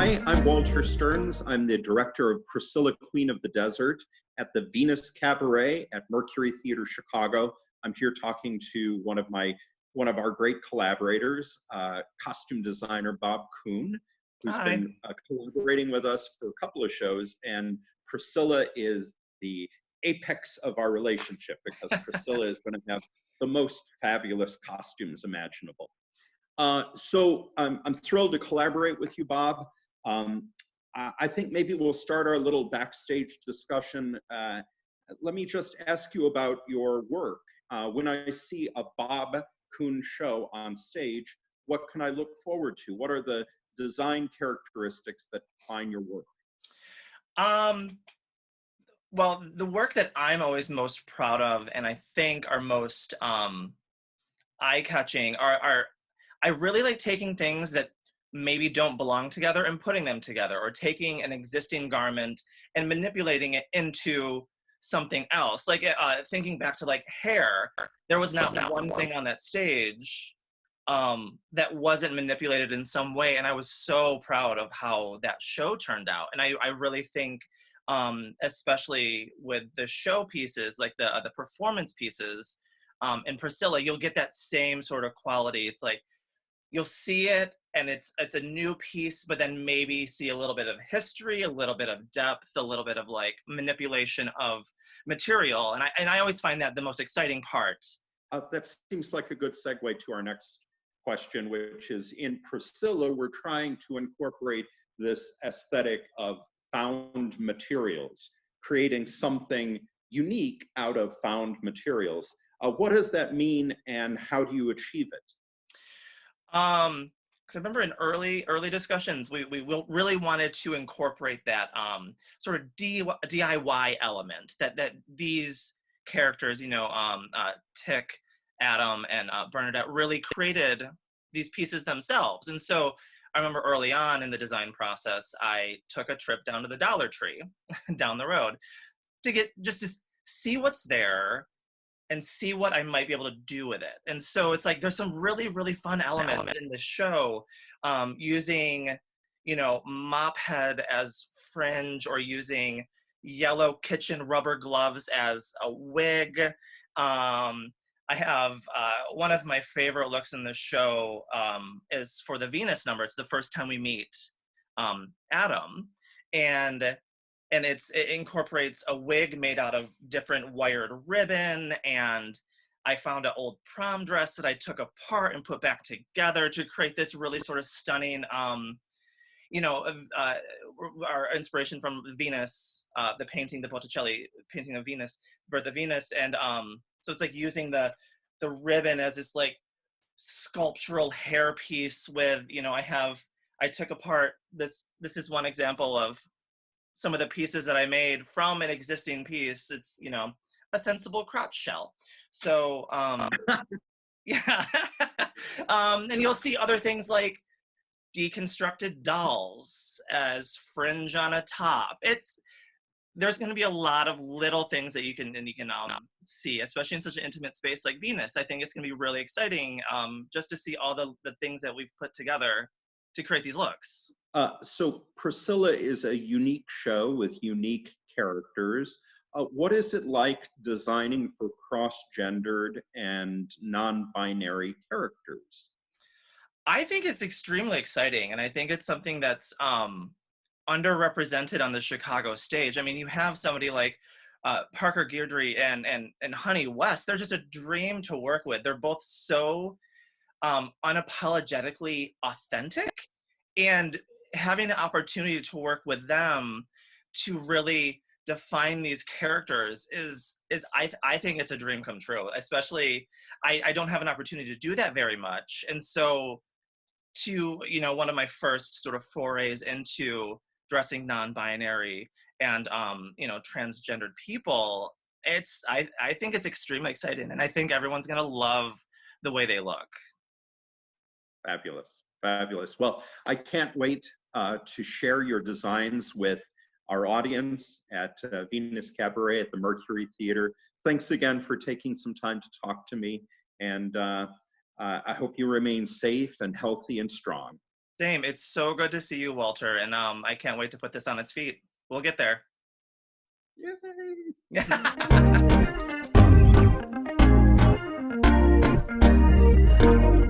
Hi, I'm Walter Stearns. I'm the director of Priscilla, Queen of the Desert at the Venus Cabaret at Mercury Theater Chicago. I'm here talking to one of our great collaborators, costume designer Bob Kuhn, who's Hi. been collaborating with us for a couple of shows. And Priscilla is the apex of our relationship because Priscilla is going to have the most fabulous costumes imaginable. So I'm thrilled to collaborate with you, Bob. Um, I think maybe we'll start our little backstage discussion. Let me just ask you about your work. When I see a Bob Kuhn show on stage, what can I look forward to? What are the design characteristics that define your work? Um, well, the work that I'm always most proud of, and I think are most eye-catching, are I really like taking things that maybe don't belong together and putting them together, or taking an existing garment and manipulating it into something else. Like thinking back to like hair, there was not one thing on that stage that wasn't manipulated in some way, and I was so proud of how that show turned out. And I really think, especially with the show pieces, like the performance pieces, in Priscilla, you'll get that same sort of quality. It's like you'll see it and it's a new piece, but then maybe see a little bit of history, a little bit of depth, a little bit of like manipulation of material. And I always find that the most exciting part. That seems like a good segue to our next question, which is, in Priscilla, we're trying to incorporate this aesthetic of found materials, creating something unique out of found materials. What does that mean, and how do you achieve it? Because I remember in early discussions, we really wanted to incorporate that sort of DIY element that these characters, Tick, Adam, and Bernadette really created these pieces themselves. And so I remember early on in the design process, I took a trip down to the Dollar Tree down the road to see what's there and see what I might be able to do with it. And so it's like there's some really, really fun elements in the show, using, mop head as fringe, or using yellow kitchen rubber gloves as a wig. I have one of my favorite looks in the show is for the Venus number. It's the first time we meet Adam, and it incorporates a wig made out of different wired ribbon, and I found an old prom dress that I took apart and put back together to create this really sort of stunning, our inspiration from Venus, the Botticelli painting of Venus, Birth of Venus, and so it's like using the ribbon as this like sculptural hairpiece with, I took apart this is one example of some of the pieces that I made from an existing piece. It's, a sensible crotch shell. So, yeah. And you'll see other things like deconstructed dolls as fringe on a top. There's going to be a lot of little things that you can see, especially in such an intimate space like Venus. I think it's going to be really exciting just to see all the things that we've put together to create these looks. So Priscilla is a unique show with unique characters. What is it like designing for cross-gendered and non-binary characters? I think it's extremely exciting, and I think it's something that's underrepresented on the Chicago stage. I mean, you have somebody like Parker Girdry and Honey West. They're just a dream to work with. They're both so unapologetically authentic, and having the opportunity to work with them to really define these characters is I think it's a dream come true. Especially, I don't have an opportunity to do that very much, and so to one of my first sort of forays into dressing non-binary and transgendered people, I think it's extremely exciting, and I think everyone's gonna love the way they look. Fabulous, fabulous. Well, I can't wait to share your designs with our audience at Venus Cabaret at the Mercury Theater. Thanks again for taking some time to talk to me, and I hope you remain safe and healthy and strong. Same. It's so good to see you, Walter, and I can't wait to put this on its feet. We'll get there. Yay! Yeah.